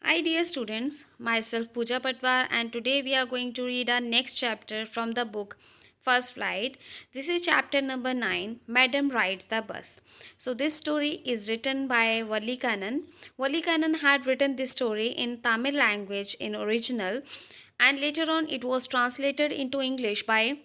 Hi, dear students. Myself Pooja Patwar, and today we are going to read our next chapter from the book First Flight. This is chapter number 9, Madam Rides the Bus. So, this story is written by Wali Kannan. Wali Kannan had written this story in Tamil language in original, and later on it was translated into English by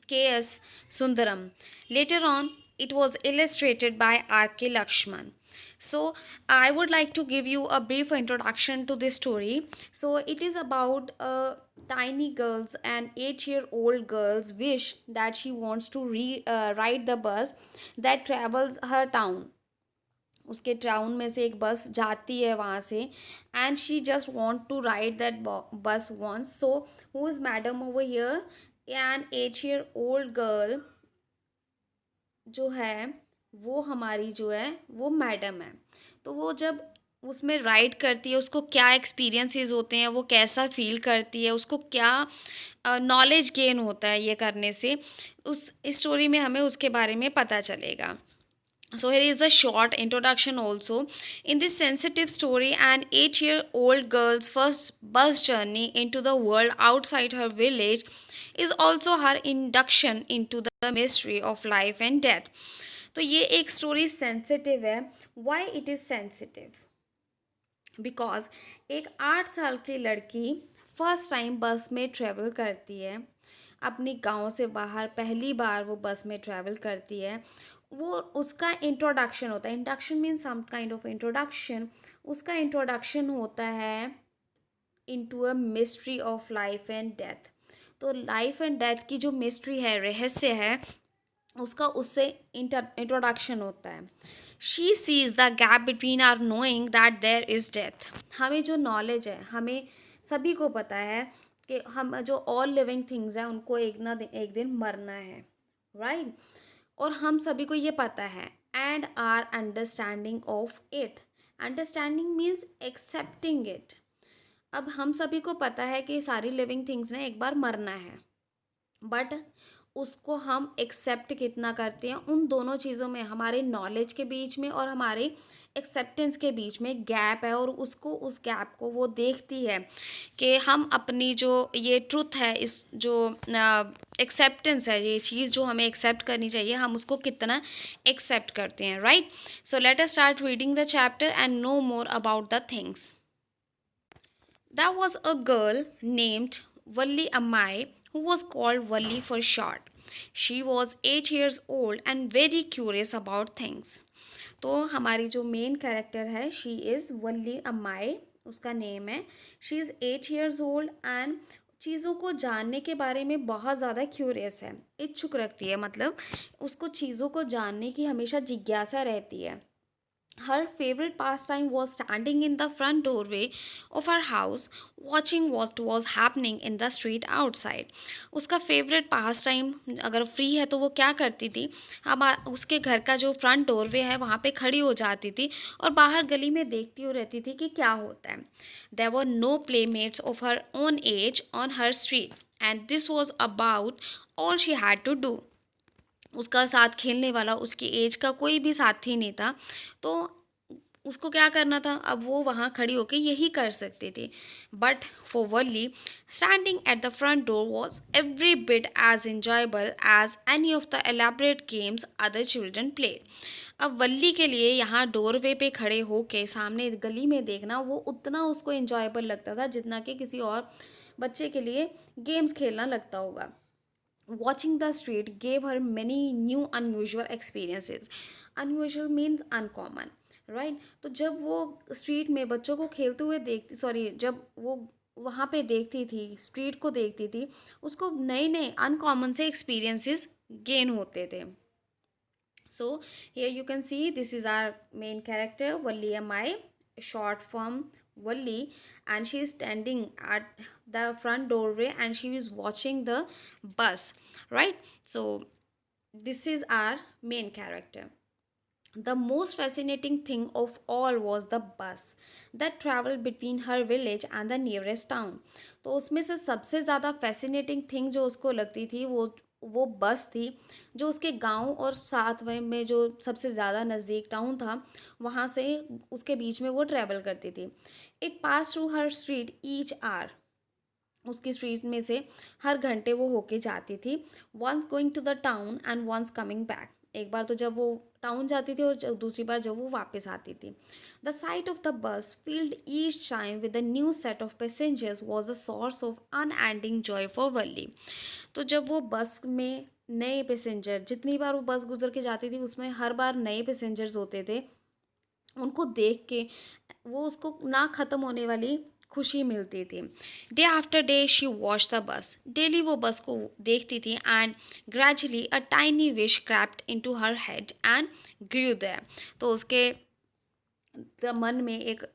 K.S. Sundaram. Later on, it was illustrated by R.K. Lakshman. So, I would like to give you a brief introduction to this story. So, it is about a tiny girl's and 8-year-old girl's wish that she wants to ride the bus that travels her town. उसके town में से एक bus जाती है वहाँ से and she just want to ride that bus once so who is madam over here an 8-year-old girl जो है वो हमारी जो है वो मैडम है तो वो जब उसमें राइड करती है उसको क्या एक्सपीरियंसेस होते हैं वो कैसा फील करती है उसको क्या नॉलेज गेन होता है ये करने से उस स्टोरी में हमें उसके बारे में पता चलेगा. So, here is a short introduction also. In this sensitive story, an 8-year-old girl's first bus journey into the world outside her village is also her induction into the mystery of life and death. तो ये एक story sensitive है. Why it is sensitive? Because एक 8 साल की लड़की first time बस में ट्रेवल करती है अपनी गांव से बाहर पहली बार वो बस में ट्रैवल करती है वो उसका इंट्रोडक्शन होता है. Introduction means some kind of introduction. उसका इंट्रोडक्शन होता है into a mystery of life and death. तो लाइफ एंड डेथ की जो मिस्ट्री है रहस्य है उसका उससे इंट्रोडक्शन होता है. She sees the gap between our knowing that there is death. हमें जो नॉलेज है हमें सभी को पता है कि हम जो ऑल लिविंग थिंग्स हैं उनको एक दिन मरना है राइट और हम सभी को ये पता है and our understanding of it. Understanding means accepting it. अब हम सभी को पता है कि सारी लिविंग थिंग्स ने एक बार मरना है बट उसको हम एक्सेप्ट कितना करते हैं उन दोनों चीज़ों में हमारे नॉलेज के बीच में और हमारे एक्सेप्टेंस के बीच में गैप है और उसको उस गैप को वो देखती है कि हम अपनी जो ये ट्रुथ है इस जो एक्सेप्टेंस है ये चीज़ जो हमें एक्सेप्ट करनी चाहिए हम उसको कितना एक्सेप्ट करते हैं right. So let us start reading the chapter and know more about the things. There was a girl named Valli Ammai who was called Valli for short. She was 8 years old and very curious about things. तो हमारी जो main character है she is वल्ली अम्माई उसका name है. She is 8 years old and चीज़ों को जानने के बारे में बहुत ज़्यादा क्यूरियस है इच्छुक रखती है मतलब उसको चीज़ों को जानने की हमेशा जिज्ञासा रहती है. Her favorite pastime was standing in the front doorway of her house, watching what was happening in the street outside. उसका फेवरेट पास टाइम अगर फ्री है तो वो क्या करती थी अब उसके घर का जो फ्रंट डोरवे है वहाँ पे खड़ी हो जाती थी और बाहर गली में देखती हो रहती थी कि क्या होता है. There were no playmates of her own age on her street and this was about all she had to do. उसका साथ खेलने वाला उसकी एज का कोई भी साथी नहीं था तो उसको क्या करना था अब वो वहाँ खड़ी होकर यही कर सकती थी. But for Valli standing at the front door was every bit as enjoyable as any of the elaborate games other children play. अब वल्ली के लिए यहाँ डोरवे पे खड़े होके सामने गली में देखना वो उतना उसको enjoyable लगता था जितना कि किसी और बच्चे के लिए गेम्स खेलना लगता होगा. Watching the street gave her many new unusual experiences. Unusual means uncommon, right? तो जब वो स्ट्रीट में बच्चों को खेलते हुए देखती सॉरी जब वो वहाँ पे देखती थी स्ट्रीट को देखती थी उसको नए नए अनकॉमन से एक्सपीरियंसेस गेन होते थे. So here you can see this is our main character Valli Mai, short form Valli, and she is standing at the front doorway and she is watching the bus, right? So this is our main character. The most fascinating thing of all was the bus that traveled between her village and the nearest town. तो उसमें से सबसे ज़्यादा fascinating thing जो उसको लगती थी वो वो बस थी जो उसके गांव और साथ में जो सबसे ज़्यादा नज़दीक टाउन था वहाँ से उसके बीच में वो ट्रैवल करती थी। It pass through her street each hour, उसकी स्ट्रीट में से हर घंटे वो होके जाती थी। Once going to the town and once coming back, एक बार तो जब वो टाउन जाती थी और दूसरी बार जब वो वापस आती थी। The sight of the bus filled each time with a new set of passengers was a source of unending joy for Valli. तो जब वो बस में नए पैसेंजर, जितनी बार वो बस गुजर के जाती थी उसमें हर बार नए पैसेंजर्स होते थे, उनको देख के वो उसको ना ख़त्म होने वाली खुशी मिलती थी। Day after day she watch the bus, daily वो बस को देखती थी and gradually a tiny wish crept into her head and grew there. तो उसके मन में एक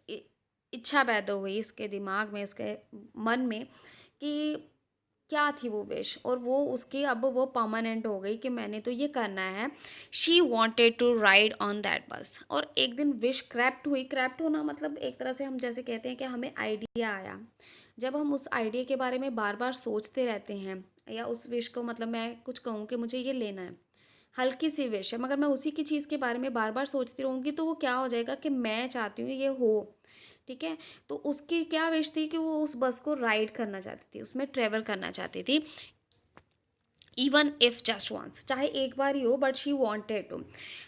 इच्छा पैदा हुई, इसके दिमाग में, इसके मन में, कि क्या थी वो विश, और वो उसकी अब वो परमानेंट हो गई कि मैंने तो ये करना है। She wanted to ride on that bus. और एक दिन विश क्रैप्ट हुई। क्रैप्ट होना मतलब एक तरह से हम जैसे कहते हैं कि हमें आइडिया आया। जब हम उस आइडिया के बारे में बार बार सोचते रहते हैं, या उस विश को, मतलब मैं कुछ कहूँ कि मुझे ये लेना है, हल्की सी विश है मगर मैं उसी की चीज़ के बारे में बार बार सोचती रहूँगी, तो वो क्या हो जाएगा कि मैं चाहती हूँ ये हो। ठीक है, तो उसकी क्या विश थी कि वो उस बस को राइड करना चाहती थी, उसमें ट्रेवल करना चाहती थी, इवन इफ जस्ट वंस, चाहे एक बार ही हो, but she wanted to.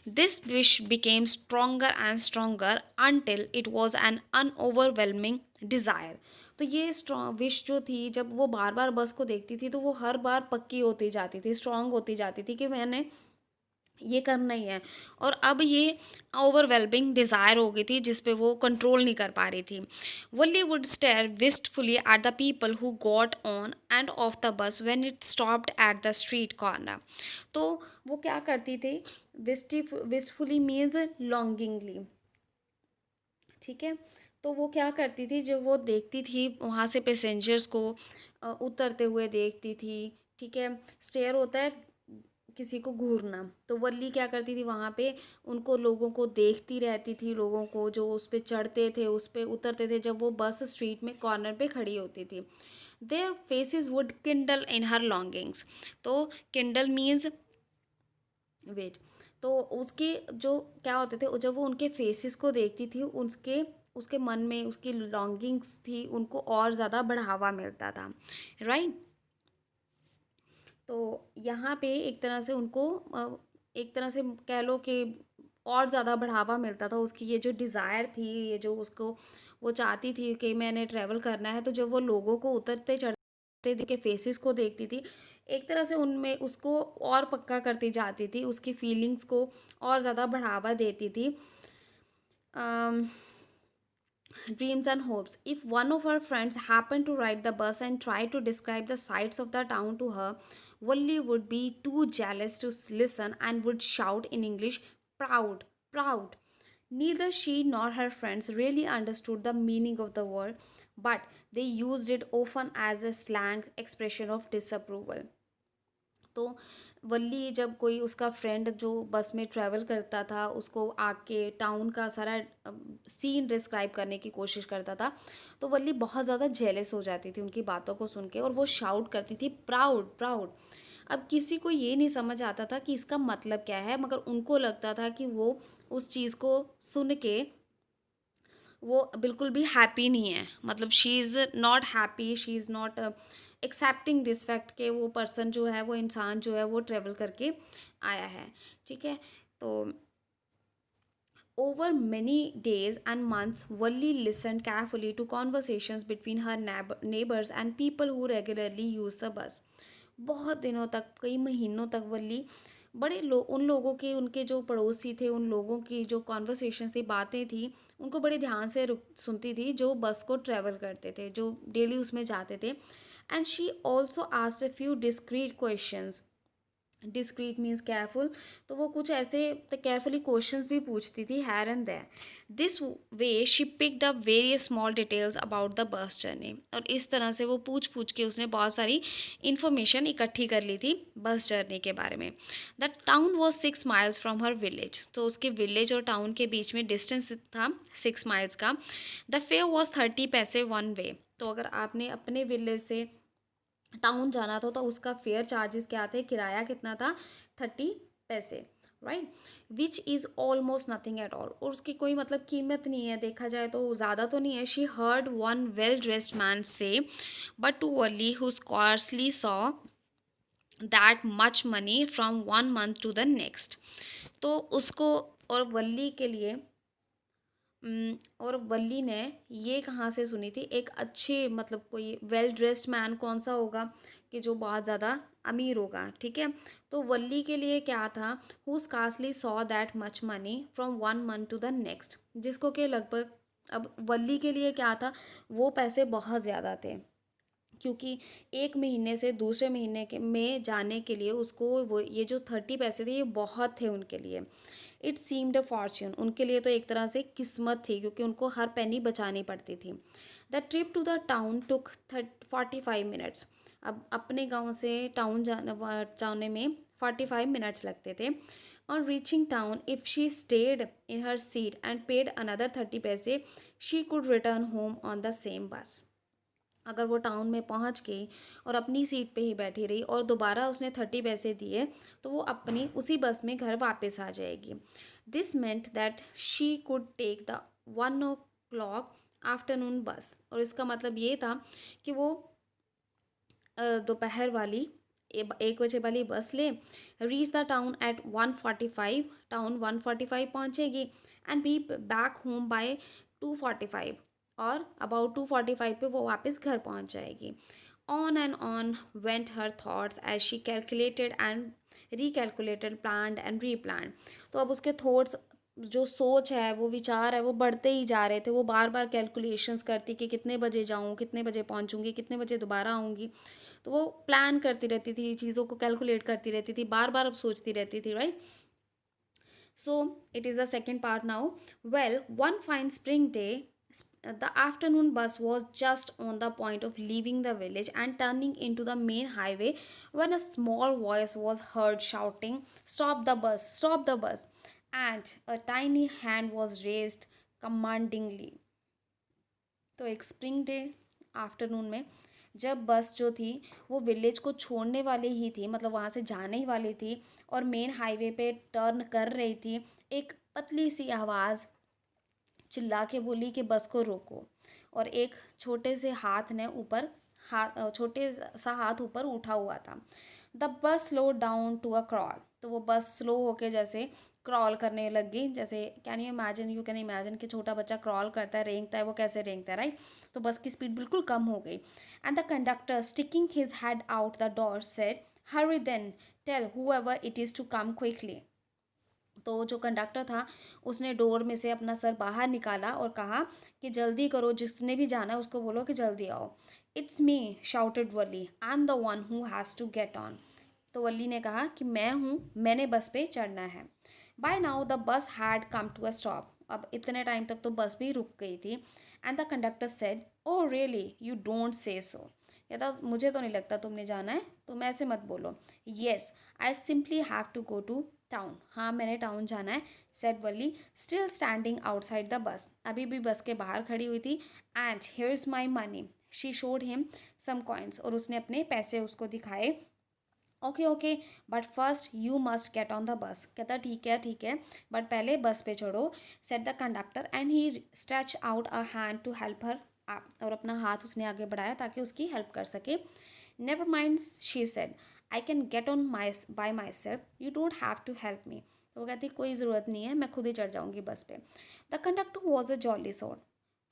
This wish became stronger and stronger until it was an overwhelming desire. तो ये स्ट्रॉन्ग विश जो थी, जब वो बार बार बस को देखती थी तो वो हर बार पक्की होती जाती थी, स्ट्रांग होती जाती थी कि मैंने ये करना ही है। और अब ये ओवरवेलमिंग डिज़ायर हो गई थी जिस पे वो कंट्रोल नहीं कर पा रही थी। Valli would stare wistfully at the people who got on and off the bus when it stopped at the street corner. तो वो क्या करती थी, विस्टफुली मीन्स लॉन्गिंगली। ठीक है, तो वो क्या करती थी, जब वो देखती थी वहाँ से पैसेंजर्स को उतरते हुए देखती थी। ठीक है, स्टेयर होता है किसी को घूरना, तो वल्ली क्या करती थी वहाँ पे, उनको लोगों को देखती रहती थी, लोगों को जो उस पे चढ़ते थे उस पे उतरते थे, जब वो बस स्ट्रीट में कॉर्नर पे खड़ी होती थी। Their faces would Kindle in her longings. तो किंडल मीन्स वेट। तो उसके जो क्या होते थे, जब वो उनके फेसेस को देखती थी, उसके उसके मन में उसकी लॉन्गिंग्स थी, उनको और ज़्यादा बढ़ावा मिलता था। राइट। तो यहाँ पे एक तरह से उनको एक तरह से कह लो कि और ज़्यादा बढ़ावा मिलता था, उसकी ये जो डिज़ायर थी, ये जो उसको वो चाहती थी कि मैंने ट्रैवल करना है। तो जब वो लोगों को उतरते चढ़ते के फेसेस को देखती थी, एक तरह से उनमें उसको और पक्का करती जाती थी, उसकी फीलिंग्स को और ज़्यादा बढ़ावा देती थी। Dreams and hopes. If one of her friends happened to ride the bus and try to describe the sights of the town to her, Wally would be too jealous to listen and would shout in English, "Proud, proud." Neither she nor her friends really understood the meaning of the word, but they used it often as a slang expression of disapproval. तो वल्ली, जब कोई उसका friend जो बस में travel करता था उसको आके टाउन का सारा सीन डिस्क्राइब करने की कोशिश करता था, तो वल्ली बहुत ज़्यादा जेलस हो जाती थी उनकी बातों को सुन के, और वो शाउट करती थी, प्राउड, प्राउड। अब किसी को ये नहीं समझ आता था कि इसका मतलब क्या है, मगर उनको लगता था कि वो उस चीज़ को सुन के वो बिल्कुल भी हैप्पी नहीं है, मतलब she is not happy, she is not accepting this fact कि वो पर्सन जो है, वो इंसान जो है, वो ट्रेवल करके आया है। ठीक है, तो over many days and months, Walli listened carefully to conversations between her neighbors and people who regularly use the bus. बहुत दिनों तक, कई महीनों तक वल्ली उन लोगों के, उनके जो पड़ोसी थे, उन लोगों की जो कॉन्वर्सेशन थी, बातें थी, उनको बड़े ध्यान से सुनती थी, जो बस को ट्रेवल करते थे, जो डेली उसमें जाते थे। And she also asked a few discreet questions. Discreet means careful, तो वो कुछ ऐसे केयरफुली क्वेश्चंस भी पूछती थी here and there. This way she picked up various small details about the bus journey. और इस तरह से वो पूछ पूछ के उसने बहुत सारी इन्फॉर्मेशन इकट्ठी कर ली थी बस जर्नी के बारे में। The town was 6 miles from her village. तो उसके विलेज और टाउन के बीच में डिस्टेंस था 6 माइल्स का। द फेयर वॉज 30 पैसे वन वे। तो अगर आपने अपने विलेज से टाउन जाना था, तो उसका फेयर चार्जेस क्या थे, किराया कितना था, 30 पैसे, right, which is almost nothing at all, और उसकी कोई मतलब कीमत नहीं है, देखा जाए तो ज़्यादा तो नहीं है. She heard one well dressed man say, but too early who scarcely saw that much money from one month to the next. तो उसको, और वल्ली के लिए, और वल्ली ने ये कहाँ से सुनी थी, एक अच्छे मतलब कोई वेल ड्रेस्ड मैन कौन सा होगा कि जो बहुत ज़्यादा अमीर होगा, ठीक है. तो वल्ली के लिए क्या था, who scarcely saw that much money from one month to the next, जिसको कि लगभग, अब वल्ली के लिए क्या था, वो पैसे बहुत ज़्यादा थे, क्योंकि एक महीने से दूसरे महीने के में जाने के लिए उसको वो ये जो 30 पैसे थे ये बहुत थे उनके लिए. इट सीम्ड अ फॉर्च्यून, उनके लिए तो एक तरह से किस्मत थी, क्योंकि उनको हर पेनी बचानी पड़ती थी. The trip to the town took 45 minutes. अब अपने गांव से टाउन जाने में 45 मिनट्स लगते थे. On reaching town, if she stayed in her seat and paid another 30 पैसे, she could return home on the same बस. अगर वो टाउन में पहुंच गई और अपनी सीट पे ही बैठी रही और दोबारा उसने 30 पैसे दिए, तो वो अपनी उसी बस में घर वापस आ जाएगी. This meant that she could take the 1 o'clock afternoon bus, और इसका मतलब ये था कि वो दोपहर वाली 1 बजे वाली बस ले, reach the town at 1:45, town 1:45 पहुंचेगी, and be back home by 2:45, और अबाउट 2:45 पे वो वापस घर पहुंच जाएगी. On and on went her thoughts as she calculated and recalculated, planned and replanned. तो अब उसके थॉट्स, जो सोच है, वो विचार है, वो बढ़ते ही जा रहे थे. वो बार बार कैलकुलेशंस करती कि कितने बजे जाऊँ, कितने बजे पहुँचूँगी, कितने बजे दोबारा आऊँगी. तो वो प्लान करती रहती थी, चीज़ों को कैलकुलेट करती रहती थी, बार बार अब सोचती रहती थी, right. So it is the second part now. Well, one fine spring day, the afternoon bus was just on the point of leaving the village and turning into the main highway, when a small voice was heard shouting, "Stop the bus! Stop the bus!" And a tiny hand was raised commandingly. तो एक spring day afternoon में, जब बस जो थी वो village को छोड़ने वाली ही थी, मतलब वहाँ से जाने ही वाली थी, और मेन हाईवे पे टर्न कर रही थी, एक पतली सी आवाज़ चिल्ला के बोली कि बस को रोको. और एक छोटे से हाथ ने ऊपर, हाथ छोटे सा हाथ ऊपर उठा हुआ था. The bus slow down to a crawl. तो वो बस स्लो होके जैसे क्रॉल करने लग गई. जैसे यू कैन इमेजिन कि छोटा बच्चा क्रॉल करता है, रेंगता है, वो कैसे रेंगता है, राइट. तो बस की स्पीड बिल्कुल कम हो गई. And the conductor, sticking his head out the door, said, hurry then, tell whoever it is to come quickly. तो जो कंडक्टर था उसने डोर में से अपना सर बाहर निकाला और कहा कि जल्दी करो, जिसने भी जाना है उसको बोलो कि जल्दी आओ. It's me, shouted Valli, I am the one who has to get on. तो वली ने कहा कि मैं हूँ, मैंने बस पे चढ़ना है. By now the bus had come to a stop. अब इतने टाइम तक तो बस भी रुक गई थी. And the conductor said, oh really, you don't say so. कहता मुझे तो नहीं लगता तुमने जाना है, तुम ऐसे मत बोलो. Yes, I simply have to go to town. हाँ, मैंने टाउन जाना है, said Valli, still standing outside the bus. अभी भी बस के बाहर खड़ी हुई थी. And here is my money. She showed him some coins. और उसने अपने पैसे उसको दिखाए. Okay okay, but first you must get on the bus. कहता ठीक है, बट पहले बस पे चढ़ो, said the conductor. And he stretch out a hand to help her up. और अपना हाथ उसने आगे बढ़ाया ताकि उसकी हेल्प कर सके. Never mind, she said, I can get on my by myself, you don't have to help me. तो वो कहती कोई ज़रूरत नहीं है, मैं खुद ही चढ़ जाऊँगी बस पे. The conductor was a jolly sort,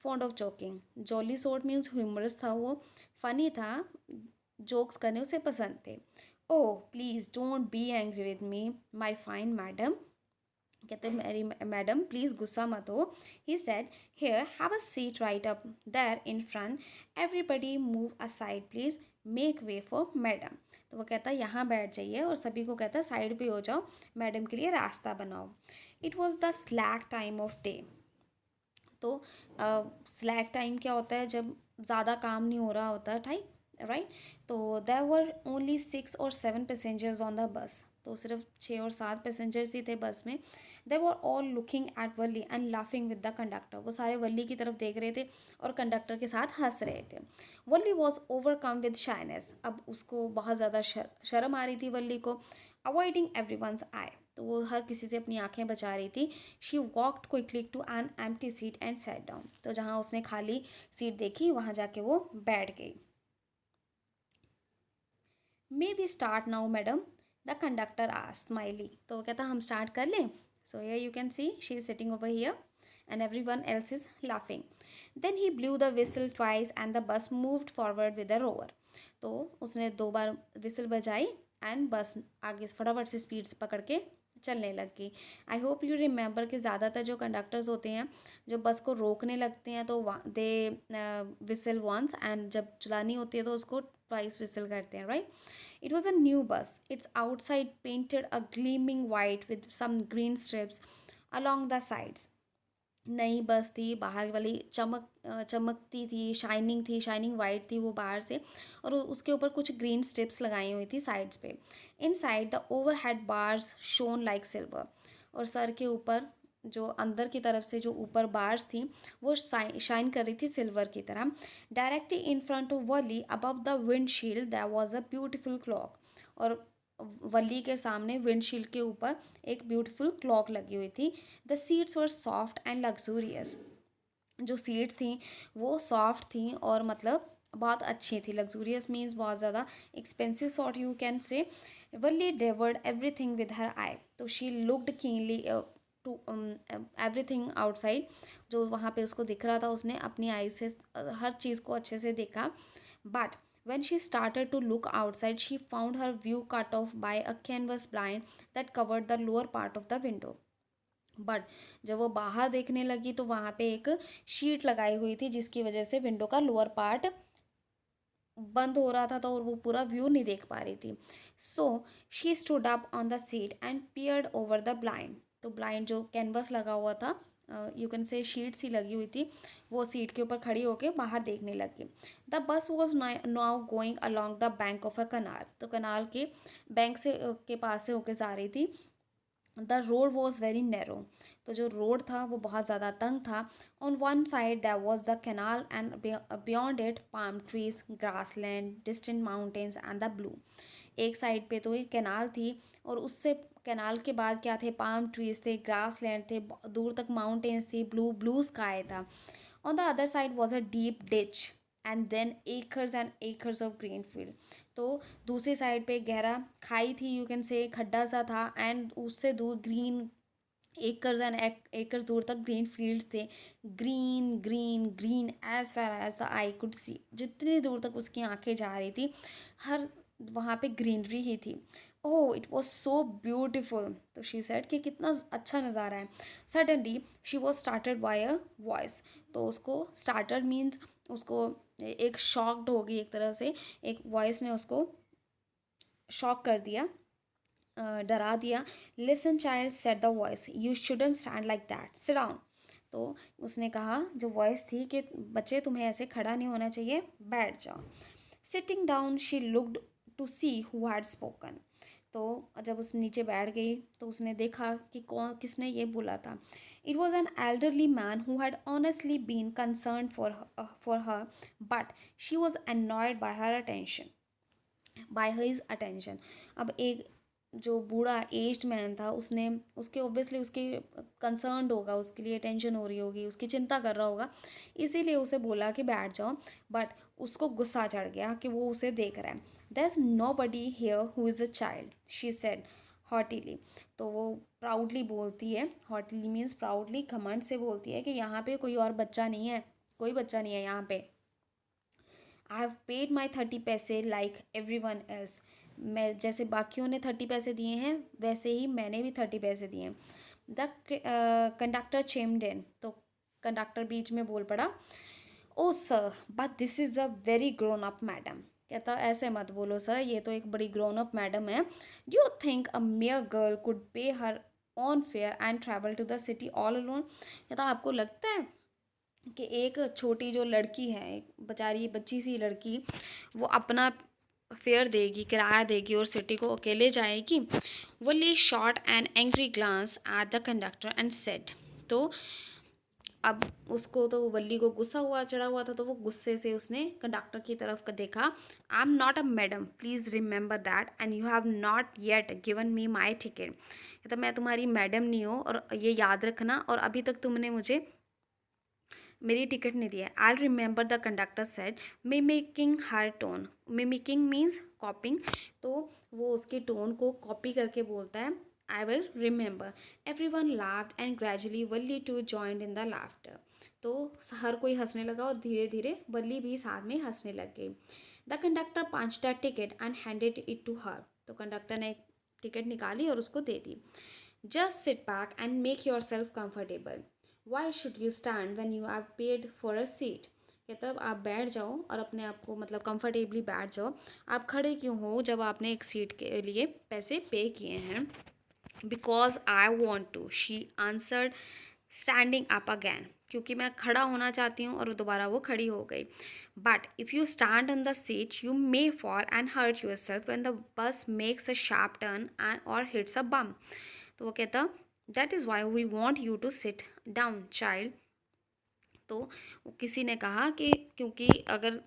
fond of joking. Jolly sort means humorous था वो, फनी था, जोक्स करने उसे पसंद थे. Oh please don't be angry with me my fine madam. कहते मेरी मैडम प्लीज़ गुस्सा मत हो. He said, here have a seat right up there in front, everybody move aside please, make way for madam. तो वो कहता यहाँ बैठ जाइए और सभी को कहता साइड पे हो जाओ, मैडम के लिए रास्ता बनाओ. It was the slack time of day. तो स्लैक टाइम क्या होता है, जब ज़्यादा काम नहीं हो रहा होता, राइट. तो there were only 6 or 7 passengers on the bus. तो सिर्फ 6 और 7 पैसेंजर्स ही थे बस में। They were all looking at Valli and laughing with the conductor. वो सारे वल्ली की तरफ देख रहे थे और कंडक्टर के साथ हंस रहे थे। वल्ली वॉज ओवरकम विद शाइनेस। अब उसको बहुत ज़्यादा शर्म आ रही थी वल्ली को। अवॉइडिंग एवरी वंस आई, तो वो हर किसी से अपनी आंखें बचा रही थी। She walked quickly to an empty seat and sat down. तो जहाँ उसने खाली सीट देखी वहाँ जाके वो बैठ गई। May be start now madam, the conductor asked smiley. तो वो कहता हम स्टार्ट कर लें। So here you can see she is sitting over here and everyone else is laughing. Then he blew the whistle twice and the bus moved forward with a roar. तो उसने 2 बार whistle बजाई and बस आगे फटाफट से speed से पकड़ के चलने लग गई। आई होप यू रिमेंबर कि ज़्यादातर जो कंडक्टर्स होते हैं जो बस को रोकने लगते हैं तो दे विसल वंस एंड जब चलानी होती है तो उसको ट्वाइस विसल करते हैं, right. It was a new bus, its outside painted a gleaming white with some green stripes along the sides. नई बस थी, बाहर वाली चमकती थी, शाइनिंग वाइट थी वो बाहर से, और उसके ऊपर कुछ ग्रीन स्ट्रिप्स लगाई हुई थी साइड्स पे। Inside the overhead bars shone like silver. और सर के ऊपर जो अंदर की तरफ से जो ऊपर बार्स थी वो शाइन कर रही थी सिल्वर की तरह। Directly in front of Valli above the windshield there was a beautiful clock. और वली के सामने विंडशील्ड के ऊपर एक ब्यूटीफुल क्लॉक लगी हुई थी। The seats were soft and luxurious. जो सीट्स थी वो सॉफ्ट थी और मतलब बहुत अच्छी थी। लग्जूरियस मीन्स बहुत ज़्यादा expensive sort you can say. Valli devoured everything with her eye. तो she looked keenly to everything outside. जो वहाँ पे उसको दिख रहा था उसने अपनी आई से हर चीज़ को अच्छे से देखा। But when she started to look outside, she found her view cut off by a canvas blind that covered the lower part of the window. But जब वो बाहर देखने लगी तो वहाँ पे एक शीट लगाई हुई थी जिसकी वजह से विंडो का लोअर पार्ट बंद हो रहा था, तो और वो पूरा व्यू नहीं देख पा रही थी। So she stood up on the seat and peered over the blind. तो ब्लाइंड जो कैनवस लगा हुआ था, यू कैन से शीट सी लगी हुई थी, वो सीट के ऊपर खड़ी होके बाहर देखने लगी। The bus was now going along the bank of a canal. तो कनाल के बैंक से के पास से होके जा रही थी। The road was very narrow. तो जो रोड था वो बहुत ज़्यादा तंग था। On one side that was the canal and beyond it palm trees, grass land, distant mountains and the blue. एक साइड पे तो एक कैनाल थी और उससे कैनाल के बाद क्या थे, पाम ट्रीज थे, ग्रास लैंड थे, दूर तक माउंटेन्स थी, ब्लू ब्लू स्काई था। On the other side was a deep ditch and then and acres of green field. तो दूसरी साइड पे गहरा खाई थी, यू कैन से खड्डा सा था, एंड उससे दूर ग्रीन एकर्स एंड एकर्स दूर तक ग्रीन फील्ड्स थे। Green green green as far as the I could see. जितनी दूर तक उसकी आंखें जा रही थी हर वहाँ पे ग्रीनरी ही थी। Oh it was so beautiful. तो शी सेड कि कितना अच्छा नज़ारा है। Suddenly she was started by a voice. तो उसको स्टार्टर मीन्स उसको एक शॉक्ड हो गई एक तरह से, एक वॉइस ने उसको शॉक कर दिया, डरा दिया। Listen child said the voice, you shouldn't stand like that, sit down. तो उसने कहा, जो वॉइस थी, कि बच्चे तुम्हें ऐसे खड़ा नहीं होना चाहिए, बैठ जाओ। Sitting down she looked to see who had spoken. तो जब उस नीचे बैठ गई तो उसने देखा कि कौन किसने ये बोला था। It was an elderly man who had honestly been concern for her but she was annoyed by his attention. अब एक जो बूढ़ा एज्ड मैन था उसने उसके ऑब्वियसली उसकी कंसर्न होगा, उसके लिए टेंशन हो रही होगी, उसकी चिंता कर रहा होगा, इसीलिए उसे बोला कि बैठ जाओ। बट उसको गुस्सा चढ़ गया कि वो उसे देख रहा है। There is nobody here who is a child, she said haughtily. तो वो प्राउडली बोलती है, हॉटीली मीन्स प्राउडली, घमंड से बोलती है कि यहाँ पे कोई और बच्चा नहीं है, कोई बच्चा नहीं है यहाँ पे। आई हैव पेड माई 30 पैसे लाइक एवरी वन एल्स। मैं जैसे बाकियों ने 30 पैसे दिए हैं वैसे ही मैंने भी 30 पैसे दिए हैं। The conductor chimed in. तो कंडक्टर बीच में बोल पड़ा, oh sir but this is a very grown up madam. कहता ऐसे मत बोलो सर, ये तो एक बड़ी ग्रोन अप मैडम है। Do you think a mere girl could pay her own fare and travel to the city all alone. कहता आपको लगता है कि एक छोटी जो लड़की है, एक बेचारी बच्ची सी लड़की, वो अपना फेयर देगी, किराया देगी और सिटी को अकेले जाएगी। Valli shot an angry glance at the conductor and said. तो अब उसको तो वल्ली को गुस्सा हुआ चढ़ा हुआ था, तो वो गुस्से से उसने कंडक्टर की तरफ देखा। आई am not a madam, please remember that, and you have not yet given me my ticket. तो मैं तुम्हारी मैडम नहीं हूँ, और ये याद रखना, और अभी तक तुमने मुझे मेरी टिकट नहीं दिया। I remember the conductor said, mimicking her tone. Mimicking means copying, तो वो उसके टोन को कॉपी करके बोलता है, I will remember. Everyone laughed and gradually Valli too joined in the laughter. तो हर कोई हंसने लगा और धीरे धीरे वल्ली भी साथ में हंसने लग गई। The conductor punched the ticket and handed it to her. तो कंडक्टर ने टिकट निकाली और उसको दे दी। Just sit back and make yourself comfortable. Why should you stand when you have paid for a seat. कहता है आप बैठ जाओ और अपने आप को मतलब कंफर्टेबली बैठ जाओ। आप खड़े क्यों हो जब आपने एक सीट के लिए पैसे पे किए हैं। Because I want to, she answered standing up again. क्योंकि मैं खड़ा होना चाहती हूँ, और दोबारा वो खड़ी हो गई। But if you stand on the seat you may fall and hurt yourself when the bus makes a sharp turn and और हिट्स अ बम। तो वो कहता, that is why we want you to sit down child. तो किसी ने कहा कि क्योंकि अगर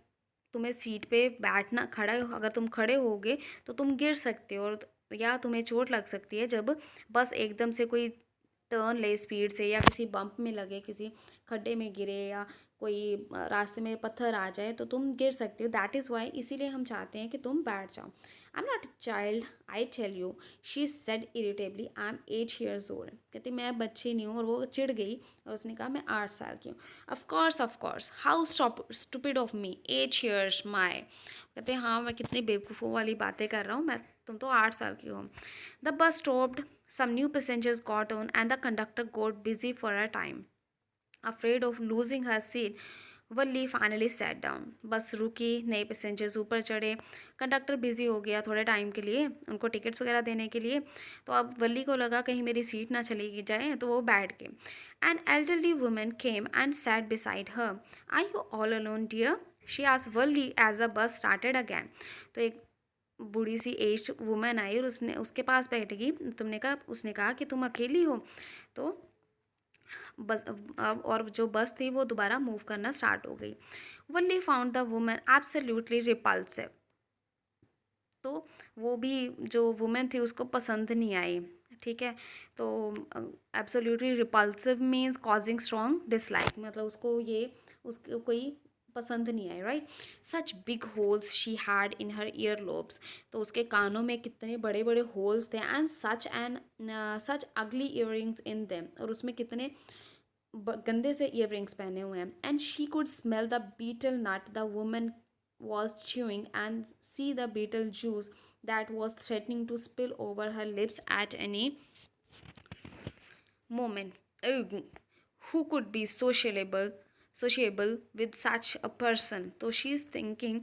तुम्हें सीट पे बैठना, खड़ा अगर तुम खड़े होगे तो तुम गिर सकते हो, और या तुम्हें चोट लग सकती है जब बस एकदम से कोई टर्न ले स्पीड से, या किसी बम्प में लगे, किसी खड्डे में गिरे, या कोई रास्ते में पत्थर आ जाए तो तुम गिर सकते हो। दैट इज़ वाई, इसीलिए हम चाहते हैं कि तुम बैठ जाओ। I am not a child I tell you, she said irritably, I am 8 years old। कहती मैं बच्ची नहीं हूँ, और वो चिढ़ गई और उसने कहा मैं 8 साल की हूँ। Of course how stupid of me, 8 years माई। कहते हैं हाँ मैं कितनी बेवकूफ़ों वाली बातें कर रहा हूँ, मैं तुम तो 8 साल की हो। The bus stopped, some new passengers got on, and the conductor got busy for a time. Afraid of losing her seat, Valli finally set down. बस रुकी, नए पैसेंजर्स ऊपर चढ़े, कंडक्टर बिजी हो गया थोड़े टाइम के लिए उनको टिकट्स वगैरह देने के लिए। तो अब वल्ली को लगा कहीं मेरी सीट ना चली जाए, तो वो बैठ गए। An elderly woman came and sat beside her. I you all alone dear, she asked Valli as the bus started again. तो एक बूढ़ी सी एज्ड वुमेन आई और उसने उसके पास बैठेगी। उसने कहा कि तुम अकेली हो। तो बस अब और जो बस थी वो दोबारा मूव करना स्टार्ट हो गई। Valli found the women absolutely repulsive. तो वो भी जो वुमेन थी उसको पसंद नहीं आई। ठीक है, तो absolutely repulsive means causing strong dislike, मतलब उसको ये उसको कोई पसंद नहीं आई, right. Such big holes she had in her ear lobes. तो उसके कानों में कितने बड़े बड़े होल्स थे। एंड सच अगली ईयरिंग्स इन देम, और उसमें कितने गंदे से ईयरिंग्स पहने हुए हैं। And she could smell the beetle not the woman was chewing, and see the beetle juice that was threatening to spill over her lips at any moment. Ugh. Who could be sociable with such a person? तो she is thinking,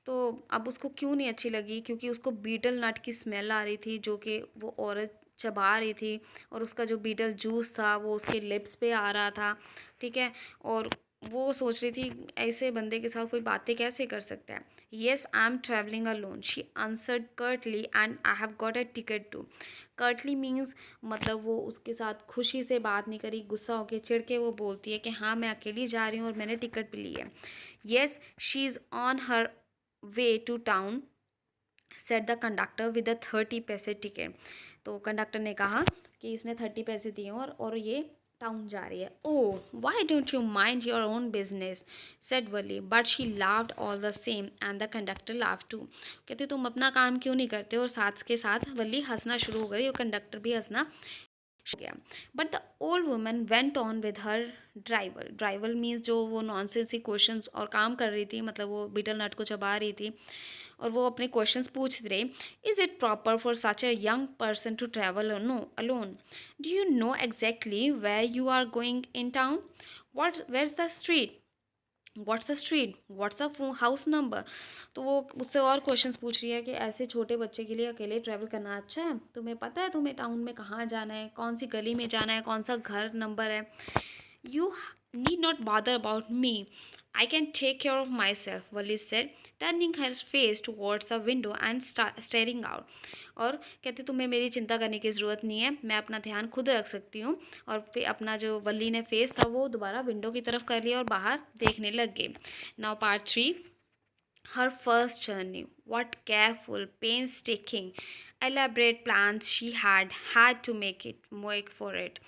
तो अब उसको क्यों नहीं अच्छी लगी, क्योंकि उसको बीटल नट की स्मेल आ रही थी जो कि वो औरत चबा रही थी, और उसका जो बीटल जूस था वो उसके लिप्स पे आ रहा था। ठीक है, और वो सोच रही थी ऐसे बंदे के साथ कोई बातें कैसे कर सकता है। Yes I am travelling alone, she answered curtly, and I have got a ticket too. Curtly means मतलब वो उसके साथ खुशी से बात नहीं करी, गुस्सा होके चिढ़ के वो बोलती है कि हाँ मैं अकेली जा रही हूँ और मैंने टिकट भी ली है। Yes she is on her way to town, said the conductor with a 30 paise ticket. तो कंडक्टर ने कहा कि इसने 30 पैसे दिए और ये टाउन जा रही है। Oh why don't you mind your own business, said Valli, but she laughed all the same and the conductor laughed too. कहते तुम अपना काम क्यों नहीं करते, और साथ के साथ वली हंसना शुरू हो गई और कंडक्टर भी हंसना गया। But the old woman went on with her driver. Driver means जो वो नॉनसेंस ही क्वेश्चंस और काम कर रही थी, मतलब वो बीटल नट को चबा रही थी और वो अपने क्वेश्चंस पूछ रहे। Is it proper for such a young person to travel no alone, do you know exactly where you are going in town, where is the street, what's the house number. तो वो उससे और questions पूछ रही है कि ऐसे छोटे बच्चे के लिए अकेले ट्रैवल करना अच्छा है, तुम्हें पता है तुम्हें टाउन में कहाँ जाना है, कौन सी गली में जाना है, कौन सा घर नंबर है। You need not bother about me, I can take care of myself, Wally said, turning her face towards the window and staring out. और कहती तुम्हें मेरी चिंता करने की ज़रूरत नहीं है, मैं अपना ध्यान खुद रख सकती हूँ। और फिर अपना जो वल्ली ने फेस था वो दोबारा विंडो की तरफ कर लिया और बाहर देखने लग गए। Now part 3, her first journey. What careful, painstaking, elaborate plans she had to make for it.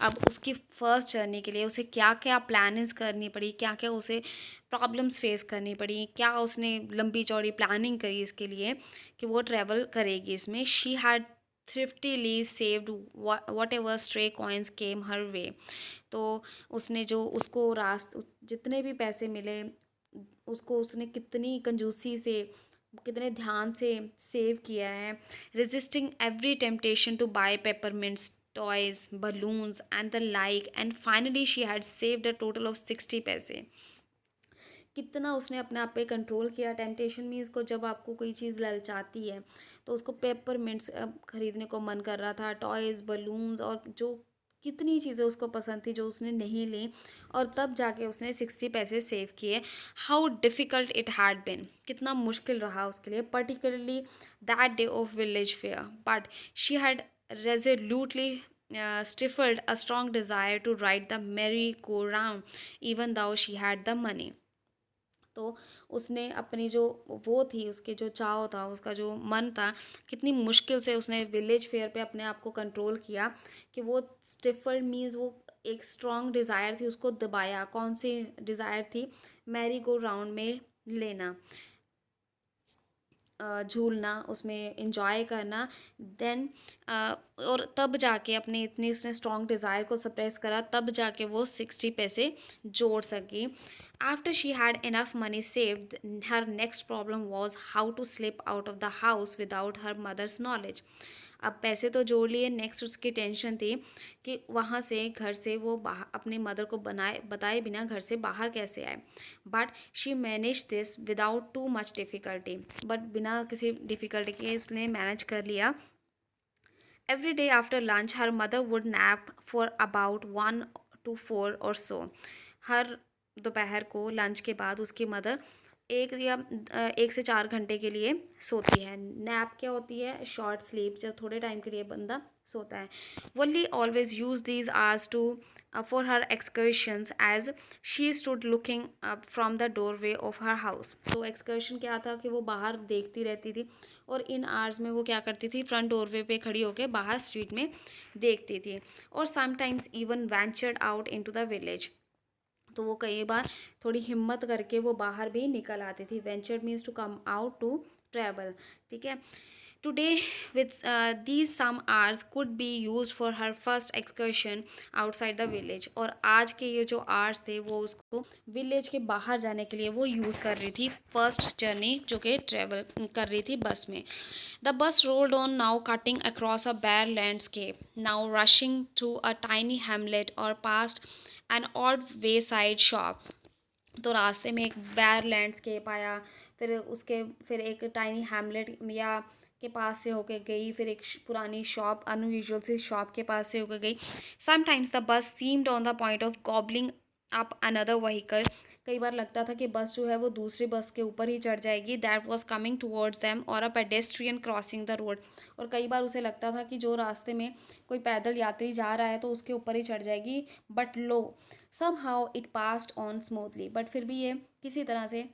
अब उसकी फर्स्ट जर्नी के लिए उसे क्या क्या प्लानिंग्स करनी पड़ी, क्या क्या उसे प्रॉब्लम्स फेस करनी पड़ी, क्या उसने लंबी चौड़ी प्लानिंग करी इसके लिए कि वो ट्रैवल करेगी इसमें। She had thriftily saved whatever stray coins came her way. तो उसने जो उसको जितने भी पैसे मिले उसको उसने कितनी कंजूसी से कितने ध्यान से सेव किया है, resisting every temptation to buy peppermints toys balloons and the like, and finally she had saved a total of 60 पैसे। कितना उसने अपने आप पे कंट्रोल किया। टेम्पटेशन मीन्स को जब आपको कोई चीज़ ललचाती है तो उसको पेपरमिंट्स खरीदने को मन कर रहा था, टॉयज़ बलून्स और जो कितनी चीज़ें उसको पसंद थी जो उसने नहीं ली, और तब जाके उसने 60 पैसे सेव किए। How difficult it had been, कितना मुश्किल रहा उसके लिए, particularly that day of village fair, but she had resolutely stifled a strong desire to ride the merry-go-round even though she had the money. तो उसने अपनी जो वो थी उसके जो चाव था उसका जो मन था, कितनी मुश्किल से उसने विलेज फेयर पे अपने आप को कंट्रोल किया कि वो स्टिफल्ड मीन्स वो एक स्ट्रॉन्ग डिज़ायर थी उसको दबाया। कौन सी डिज़ायर थी? मैरी गो राउंड में लेना, झूलना, उसमें इंजॉय करना। देन और तब जाके अपनी इतनी उसने स्ट्रॉन्ग डिज़ायर को सप्रेस करा, तब जाके वो 60 पैसे जोड़ सकी। After she had enough money saved, her next problem was how to slip out of the house without her mother's knowledge. अब पैसे तो जोड़ लिए, नेक्स्ट उसकी टेंशन थी कि वहाँ से घर से वो बाहर अपनी मदर को बताए बिना घर से बाहर कैसे आए। But she manage this without too much difficulty, but बिना किसी डिफ़िकल्टी के उसने मैनेज कर लिया। Every day after lunch her mother would nap for about 1 to 4 और सो। हर दोपहर को लंच के बाद उसकी मदर 1 से 4 घंटे के लिए सोती है। नैप क्या होती है? शॉर्ट स्लीप, जब थोड़े टाइम के लिए बंदा सोता है। Valli always use these hours to for her excursions as she stood looking from the doorway of her house. तो एक्सकर्शन क्या था कि वो बाहर देखती रहती थी, और इन आवर्स में वो क्या करती थी? फ्रंट डोरवे पे खड़ी होकर बाहर स्ट्रीट में देखती थी, और sometimes even ventured out into the village. तो वो कई बार थोड़ी हिम्मत करके वो बाहर भी निकल आती थी। Ventured means to come out to travel, ठीक है। Today with these some hours could be used for her first excursion outside the village। और आज के ये जो आवर्स थे वो उसको विलेज के बाहर जाने के लिए वो यूज़ कर रही थी, फर्स्ट जर्नी जो कि ट्रेवल कर रही थी बस में। The bus rolled on, now cutting across a bare landscape, now rushing through a tiny hamlet or past an odd wayside shop. तो रास्ते में एक बैर लैंडस्केप आया, फिर एक टाइनी हैमलेट या के पास से होके गई, फिर एक पुरानी शॉप, अनयूजुअल सी शॉप के पास से होकर गई। Sometimes the bus seemed on the point of gobbling up another vehicle. कई बार लगता था कि बस जो है वो दूसरी बस के ऊपर ही चढ़ जाएगी, that was coming towards them, और अ पेडेस्ट्रियन क्रॉसिंग द रोड। और कई बार उसे लगता था कि जो रास्ते में कोई पैदल यात्री जा रहा है तो उसके ऊपर ही चढ़ जाएगी, but low, somehow it passed on smoothly। But फिर भी ये किसी तरह से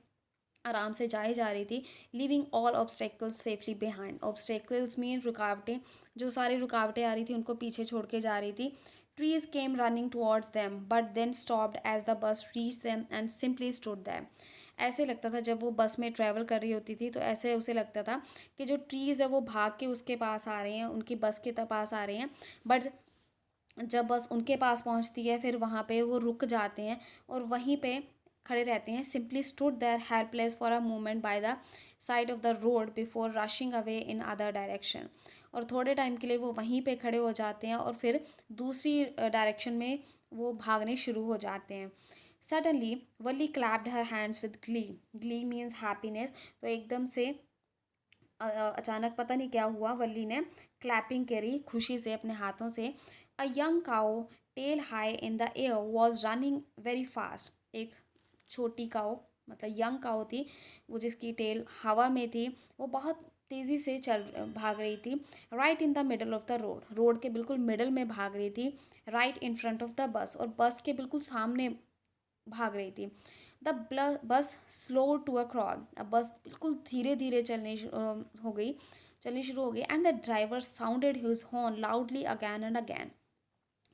आराम से जाए जा रही थी। Living all obstacles safely behind. Obstacles mean रुकावटें, जो सारी रुकावटें आ रही थी उनको पीछे छोड़ के जा रही थी। Trees came running towards them but then stopped as the bus reach them and simply stood them. ऐसे लगता था जब वो बस में ट्रैवल कर रही होती थी तो ऐसे उसे लगता था कि जो ट्रीज़ है वो भाग के उसके पास आ रहे हैं, उनकी बस के पास आ रहे हैं, बट जब बस उनके पास पहुंचती है फिर वहाँ पे वो रुक जाते हैं और वहीं पे खड़े रहते हैं। Simply stood there helpless for a moment by the side of the road before rushing away in other direction. और थोड़े टाइम के लिए वो वहीं पे खड़े हो जाते हैं और फिर दूसरी डायरेक्शन में वो भागने शुरू हो जाते हैं। Suddenly Wali clapped her hands with Glee. Glee means happiness. तो एकदम से अचानक पता नहीं क्या हुआ, वल्ली ने क्लैपिंग करी खुशी से अपने हाथों से। A young cow tail high in the air was running very fast. एक छोटी काऊ, मतलब यंग काऊ थी, वो जिसकी टेल हवा में थी, वो बहुत तेज़ी से चल भाग रही थी। Right in the middle of the road, road के बिल्कुल मिडल में भाग रही थी। Right in front of the बस, और बस के बिल्कुल सामने भाग रही थी। The bus slow to a crawl, अब बस बिल्कुल धीरे धीरे हो गई, चलनी शुरू हो गई। And the driver sounded his horn loudly again and again,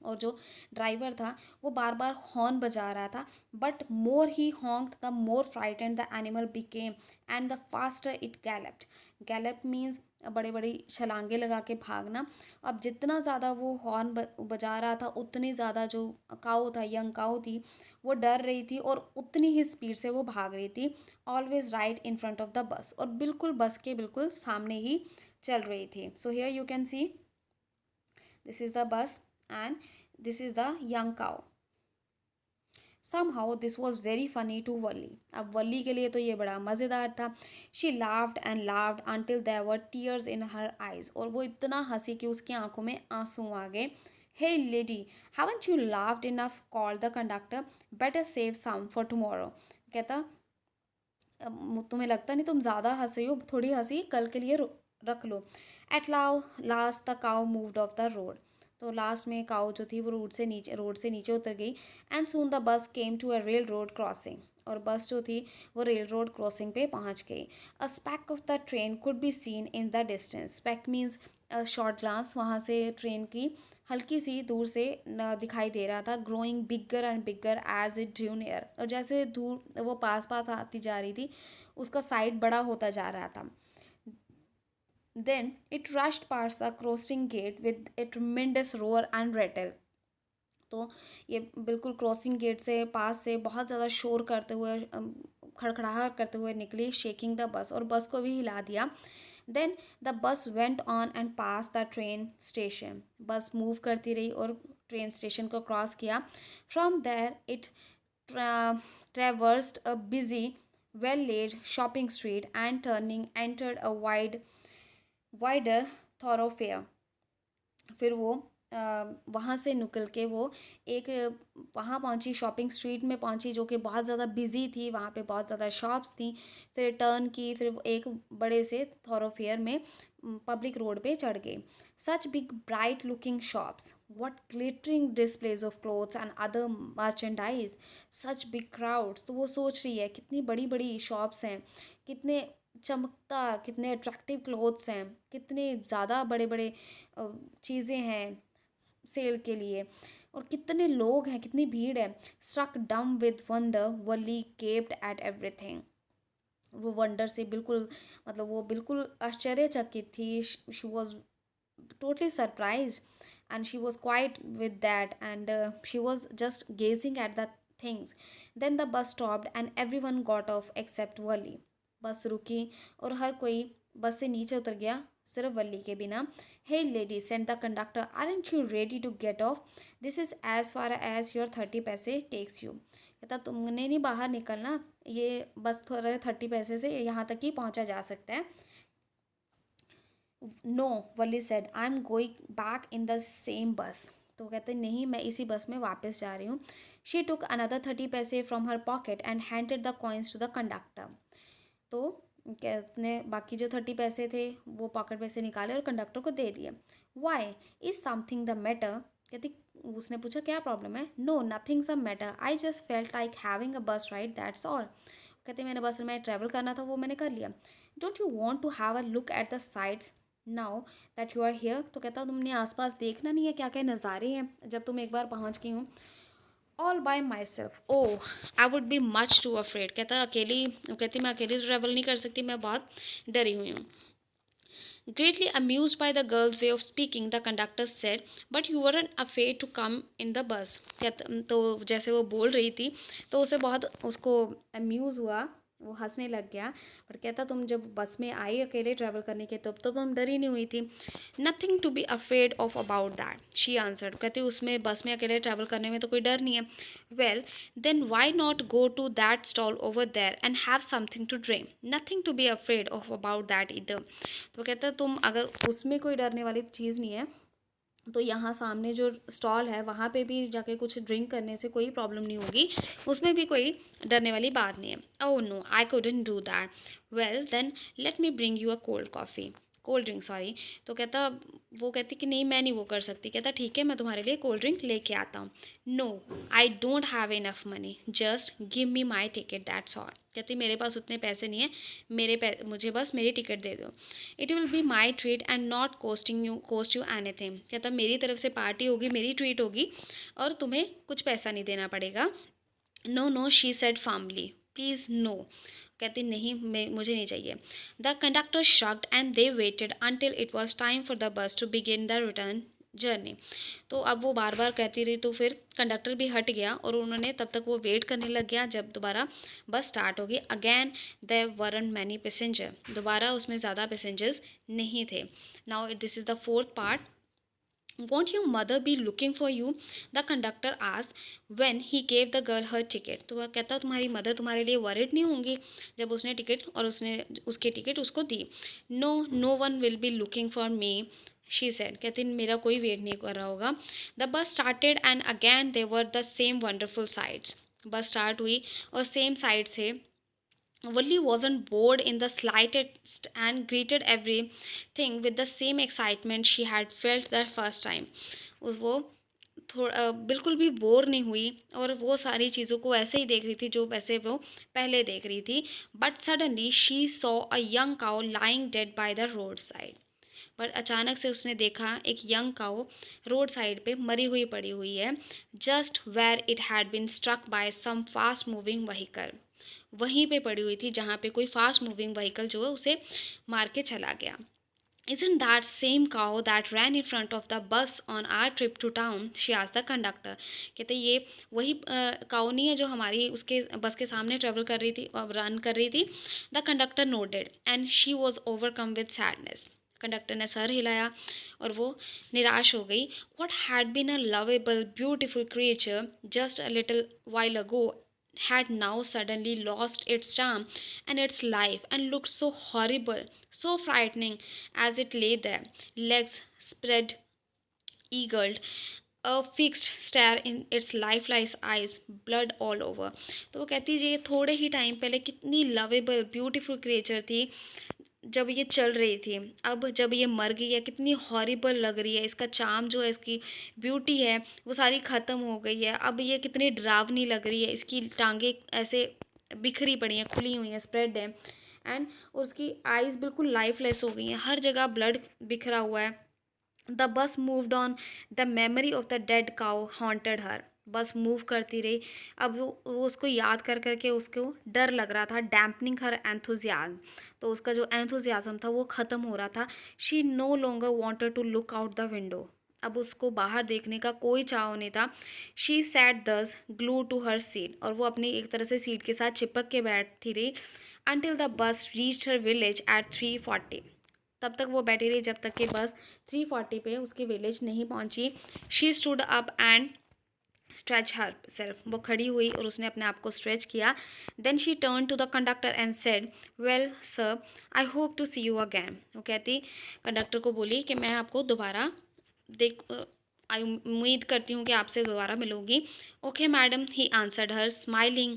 और जो ड्राइवर था वो बार बार हॉर्न बजा रहा था। But more he honked the more frightened the animal became, and the faster it galloped. Gallop means बड़े बड़ी छलांगे लगा के भागना। अब जितना ज़्यादा वो हॉर्न बजा रहा था, उतनी ज़्यादा जो काऊ था, यंग काऊ थी, वो डर रही थी और उतनी ही स्पीड से वो भाग रही थी। Always right in front of the बस, और बिल्कुल बस के बिल्कुल सामने ही चल रही थी। So here you can see this is the bus and this is the young cow. Somehow this was very funny to Wally. अब वल्ली के लिए तो ये बड़ा मज़ेदार था। She laughed and laughed until there were tears in her eyes. और वो इतना हंसी कि उसकी आंखों में आंसू आ गए। Hey lady, haven't you laughed enough? Called the conductor. Better save some for tomorrow. कहता तुम्हें लगता नहीं तुम ज़्यादा हंस रही हो, थोड़ी हंसी कल के लिए रख लो। At last the cow moved off the road, तो लास्ट में काउ जो थी वो रोड से नीचे उतर गई। And soon the bus came to a rail road crossing, और बस जो थी वो रेल रोड क्रॉसिंग पे पहुंच गई। A speck of the train could be seen in the distance, speck means short glance, वहाँ से ट्रेन की हल्की सी दूर से दिखाई दे रहा था। Growing bigger and bigger as it drew near, और जैसे दूर वो पास पास आती जा रही थी, उसका साइड बड़ा होता जा रहा था। Then it rushed past the crossing gate with a tremendous roar and rattle, तो ये बिल्कुल क्रॉसिंग गेट से पास से बहुत ज़्यादा शोर करते हुए, खड़खड़ाहट करते हुए निकली, शेकिंग द बस, और बस को भी हिला दिया। Then the bus went on and past the train station, bus move करती रही और ट्रेन स्टेशन को क्रॉस किया। From there it traversed a busy well laid shopping street and turning entered a wider thoroughfare, फिर वो वहाँ से निकल के वो एक वहाँ पहुँची, शॉपिंग स्ट्रीट में पहुँची जो कि बहुत ज़्यादा बिजी थी, वहाँ पे बहुत ज़्यादा शॉप्स थी। फिर टर्न की, फिर वो एक बड़े से थॉरोफेयर में पब्लिक रोड पे चढ़ गई। Such big bright looking shops, what glittering displays of clothes and other merchandise, such big crowds, तो वो सोच रही है कितनी बड़ी बड़ी शॉप्स हैं, कितने चमकदार, कितने अट्रैक्टिव क्लोथ्स हैं, कितने ज़्यादा बड़े बड़े चीज़ें हैं सेल के लिए, और कितने लोग हैं, कितनी भीड़ है। स्ट्रक डम with wonder Wali capped at everything, वो वंडर से बिल्कुल, मतलब वो बिल्कुल आश्चर्यचकित थी। She was totally surprised, and she was quiet with that, and she was just gazing at the things. Then the bus stopped and everyone got off except Wally. बस रुकी और हर कोई बस से नीचे उतर गया, सिर्फ वल्ली के बिना। Hey lady, said the conductor, aren't you ready to get off? This is as far as your 30 पैसे takes you. कहता तुमने नहीं बाहर निकलना, ये बस थोड़ा 30 पैसे से यहाँ तक ही पहुँचा जा सकता है। No, Valli said, I am going back in the same bus, तो कहते नहीं, मैं इसी बस में वापस जा रही हूँ। She took another 30 paise from her pocket and handed the coins to the conductor, तो कहते बाकी जो 30 पैसे थे वो पॉकेट में से निकाले और कंडक्टर को दे दिए। Why, is something the matter? कहती, उसने पूछा क्या प्रॉब्लम है? No, nothing's a matter, I just felt like having a bus ride, that's all. कहते मैंने बस में ट्रैवल करना था, वो मैंने कर लिया। Don't you want to have a look at the sights now that you are here? तो कहता तुमने आसपास देखना नहीं है क्या क्या नज़ारे हैं जब तुम एक बार पहुंच गई हूँ? All bye my self, oh I would be much to afraid, कहता अकेली, कहती मैं अकेली ट्रैवल नहीं कर सकती, मैं बहुत डरी हुई हूँ। Greatly amused by the girl's way of speaking, the conductor said, "But you weren't afraid to come in the bus." तो जैसे वो बोल रही थी तो उसे बहुत उसको अम्यूज़ हुआ, वो हंसने लग गया। पर कहता तुम जब बस में आई अकेले ट्रैवल करने के, तब तो तुम डरी नहीं हुई थी। Nothing to be afraid of about that, she answered, कहती उसमें बस में अकेले ट्रैवल करने में तो कोई डर नहीं है। Well then why not go to that stall over there and have something to drink, nothing to be afraid of about that इधर। तो कहता तुम अगर उसमें कोई डरने वाली चीज़ नहीं है, तो यहाँ सामने जो स्टॉल है वहाँ पे भी जाके कुछ ड्रिंक करने से कोई प्रॉब्लम नहीं होगी, उसमें भी कोई डरने वाली बात नहीं है। Oh no, I couldn't do that. Well then let me bring you a cold coffee, cold drink sorry. तो कहता, वो कहती कि नहीं मैं नहीं वो कर सकती। कहता ठीक है, मैं तुम्हारे लिए कोल्ड ड्रिंक लेके आता हूँ। No, I don't have enough money, just give me my ticket that's all. कहती मेरे पास उतने पैसे नहीं है, मुझे बस मेरी टिकट दे दो। It will be my treat and not cost you anything. कहता मेरी तरफ से पार्टी होगी, मेरी ट्रीट होगी, और तुम्हें कुछ पैसा नहीं देना पड़ेगा। No no, she said formally, please no. कहती नहीं, मैं मुझे नहीं चाहिए। The conductor shrugged and they waited until it was time for the bus to begin the return journey. तो अब वो बार बार कहती रही, तो फिर कंडक्टर भी हट गया और उन्होंने तब तक वो वेट करने लग गया जब दोबारा बस स्टार्ट होगी। Again there weren't many passenger, दोबारा उसमें ज़्यादा पैसेंजर्स नहीं थे। Now this is the fourth part. Won't your mother be looking for you? The conductor asked when he gave the girl her ticket. तो वह कहता तुम्हारी मदर तुम्हारे लिए वरिड नहीं होंगी जब उसने टिकट और उसने उसकी टिकट उसको दी। No, no one will be looking for me, she said. कहती मेरा कोई वेट नहीं कर रहा होगा। The bus started and again they were the same wonderful sites. बस स्टार्ट हुई और सेम साइड थे। Wally wasn't bored in the slightest and greeted everything with the same excitement she had felt the first time. वो थोड़ा बिल्कुल भी bore नहीं हुई और वो सारी चीज़ों को ऐसे ही देख रही थी जो वैसे वो पहले देख रही थी। But suddenly she saw a young cow lying dead by the road side. पर अचानक से उसने देखा एक यंग काउ रोड साइड पे मरी हुई पड़ी हुई है, just where it had been struck by some fast moving vehicle. वहीं पे पड़ी हुई थी जहाँ पे कोई फास्ट मूविंग व्हीकल जो है उसे मार के चला गया। Isn't that same cow that ran in front of the bus on our trip to town? She asked the conductor. कहते ये वही काऊ नहीं है जो हमारी उसके बस के सामने ट्रेवल कर रही थी और रन कर रही थी। The conductor noted and she was overcome with sadness. कंडक्टर ने सर हिलाया और वो निराश हो गई। What had been a lovable beautiful creature just a little while ago had now suddenly lost its charm and its life and looked so horrible, so frightening as it lay there, legs spread eagled, a fixed stare in its lifeless eyes, blood all over. तो वो कहती है ये थोड़े ही time पहले कितनी lovable beautiful creature थी जब ये चल रही थी, अब जब ये मर गई है कितनी हॉरिबल लग रही है। इसका चार्म जो है, इसकी ब्यूटी है वो सारी ख़त्म हो गई है। अब ये कितनी डरावनी लग रही है, इसकी टांगें ऐसे बिखरी पड़ी हैं, खुली हुई हैं, स्प्रेड है। एंड उसकी आइज़ बिल्कुल लाइफलेस हो गई हैं, हर जगह ब्लड बिखरा हुआ है। The bus moved on, the memory of the dead cow haunted her. Bus move करती रही, अब वो उसको याद कर करके उसको डर लग रहा था। डैम्पनिंग हर एंथुजियाज्म, तो उसका जो एंथुजियाज्म था वो ख़त्म हो रहा था। She no longer wanted to look out the window, अब उसको बाहर देखने का कोई चाव नहीं था। She sat thus glue to her seat, और वो अपनी एक तरह से सीट के साथ चिपक के बैठी रही। Until the bus reach her village at 3:40, तब तक वो बैठी रही जब तक कि बस 3:40 पे उसके विलेज नहीं पहुंची। She stood up and stretch her self, वो खड़ी हुई और उसने अपने आप को स्ट्रेच किया। Then she turn to the conductor and said, well sir, I hope to see you again. वो कहती कंडक्टर को बोली कि मैं आपको दोबारा देख आई उम्मीद करती हूँ कि आपसे दोबारा मिलूंगी। Okay madam, he answered her smiling.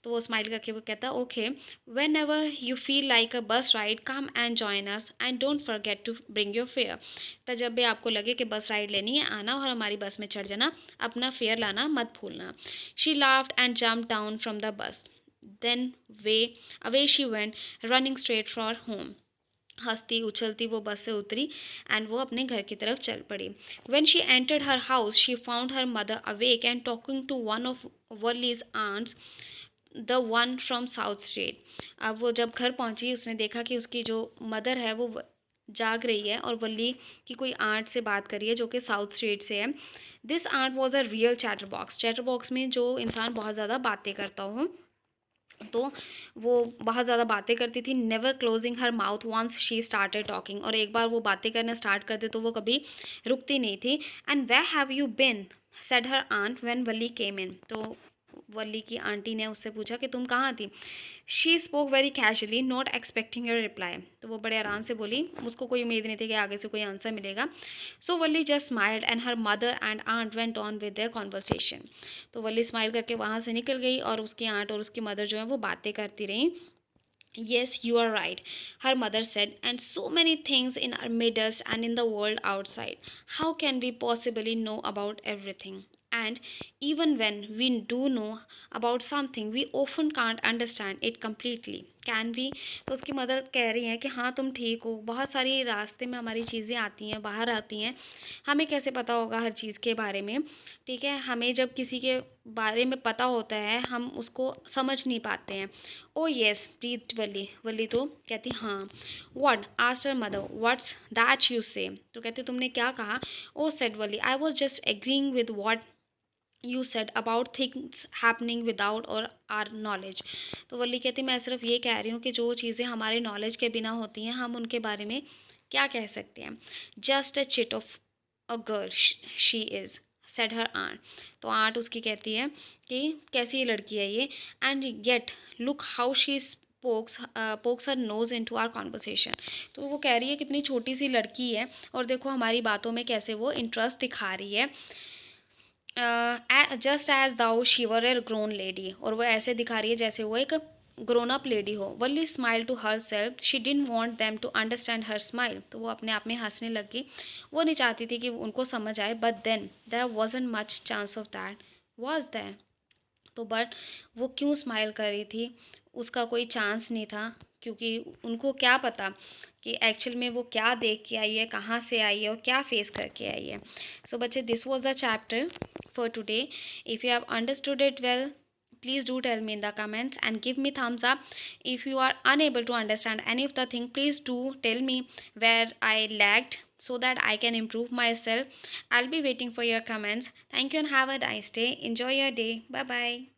तो वो स्माइल करके वो कहता okay, whenever you feel like a bus ride come and join us and don't forget to bring your fare. तो जब भी आपको लगे कि बस राइड लेनी है, आना और हमारी बस में चढ़ जाना, अपना फेयर लाना मत भूलना। She laughed and jump down from the bus. Then way away she went running straight for home. हंसती उछलती वो बस से उतरी एंड वो अपने घर की तरफ चल पड़ी। When she entered her house she found her mother awake and talking to one of Valli's aunts, the one from South Street. अब वो जब घर पहुंची उसने देखा कि उसकी जो मदर है वो जाग रही है और वल्ली की कोई आंट से बात करी है जो कि साउथ स्ट्रीट से है। This aunt was a real chatterbox, chatterbox में जो इंसान बहुत ज़्यादा बातें करता हो, तो वो बहुत ज़्यादा बातें करती थी। Never closing her mouth once she started talking, और एक बार वो बातें करना स्टार्ट करते तो वो कभी रुकती नहीं थी। And where have you been, said her aunt when Valli came in. तो वल्ली की आंटी ने उससे पूछा कि तुम कहाँ थी। She spoke very casually not expecting your reply. तो वो बड़े आराम से बोली, उसको कोई उम्मीद नहीं थी कि आगे से कोई आंसर मिलेगा। So Valli just smiled and her mother and aunt went on with their conversation. तो वल्ली स्माइल करके वहाँ से निकल गई और उसकी आंट और उसकी मदर जो है वो बातें करती रहीं। Yes, you are right, her mother said, and so many things in our midst and in the world outside. How can we possibly know about everything? And even when we do know about something, we often can't understand it completely. Can we? तो उसकी mother कह रही हैं कि हाँ तुम ठीक हो, बहुत सारी रास्ते में हमारी चीज़ें आती हैं, बाहर आती हैं, हमें कैसे पता होगा हर चीज़ के बारे में। ठीक है, हमें जब किसी के बारे में पता होता है हम उसको समझ नहीं पाते हैं। ओ येस प्रीत वली, वली तो कहती हाँ। What asked her mother, what's that you say. तो कहती तुमने क्या कहा। Oh said Valli, I was just agreeing with what you said about things happening without our knowledge. तो वली कहती मैं सिर्फ ये कह रही हूँ कि जो चीज़ें हमारे नॉलेज के बिना होती हैं हम उनके बारे में क्या कह सकते हैं। Just a chit of a girl she is, said her aunt. तो आंट उसकी कहती है कि कैसी लड़की है ये। And get look how she pokes her nose into our conversation. तो वो कह रही है कितनी छोटी सी लड़की है और देखो हमारी बातों में कैसे वो इंटरेस्ट दिखा रही है। जस्ट एज दाउ शीवर ए ग्रोन लेडी, और वो ऐसे दिखा रही है जैसे वो एक ग्रोन अप लेडी हो। Valli smile to herself, she didn't want them to understand her smile. तो वो अपने आप में हंसने लगी, वो नहीं चाहती थी कि उनको समझ आए। But then there wasn't much chance of that, was there. तो बट वो क्यों स्माइल कर रही थी, उसका कोई चांस नहीं था, क्योंकि उनको क्या पता कि एक्चुअल में वो क्या देख के आई है, कहाँ से आई है और क्या फेस करके आई है। सो बच्चे, this was the chapter for today. If you have understood it well, please do tell me in the comments and give me thumbs up. If you are unable to understand any of the thing, please do tell me where I lagged so that I can improve myself. I'll be waiting for your comments. Thank you and have a nice day. Enjoy your day. Bye bye.